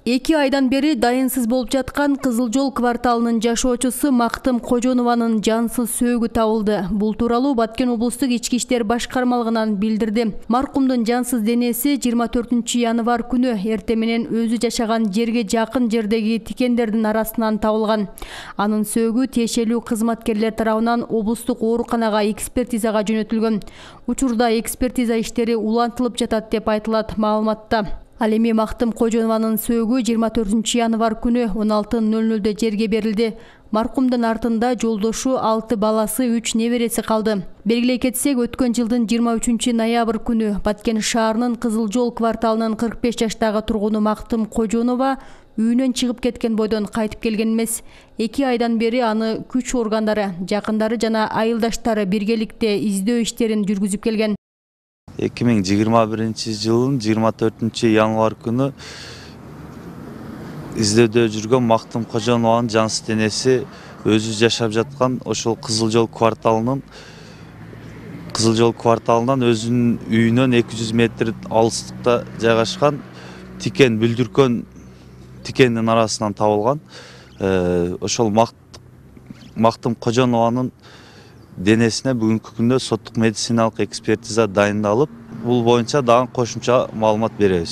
2 айдан бери дайынсыз болуп жаткан Кызыл Жол кварталынын жашоочусу Мактым Кожонованын жансыз сөөгү табылды. Бул тууралуу Баткен облустук ички иштер башкармалыгынан билдирди. Маркумдун жансыз денеси 24 январ күнү эртең менен өзү жашаган жерге жакын жердеги тикендердин арасынан табылган. Анын сөөгү тиешелүү кызматкерлер тарабынан облустук ооруканага экспертизага жөнөтүлгөн. Учурда экспертиза иштери улантылып жатат деп айтылат маалыматта. Ал эми Мактым Кожонованын сөөгү 24 январ күнү 16:00 жерге берилди. Маркумдун артында жолдошу 6 баласы 3 небереси калды. Белгилей кетсек, өткөн жылдын 23 ноябрь күнү Баткен шаарынын Кызыл Жол кварталынын 45 жаштагы тургуну Мактым Кожонова үйүнөн чыгып кеткен бойдон кайтып келген эмес. 2 айдан бери аны күч органдары, жакындары жана айылдаштары биргеликте издөө иштерин жүргүзүп келген. 2021 жылдын 24 январ күнү издөөдө жүргөн Мактым Кожонованын жансыз денеси өзү жашап жаткан ошол Кызыл Жол кварталынан өзүнүн үйүнөн 200 метр алыстыкта жайгашкан тикен бүлдүркөн тикендин арасынан табылган. Ошол Мактым Кожонованын денесине бүгүнкү күндө соттук медициналык экспертиза дайындалып, бул боюнча дагы кошумча маалымат беребиз.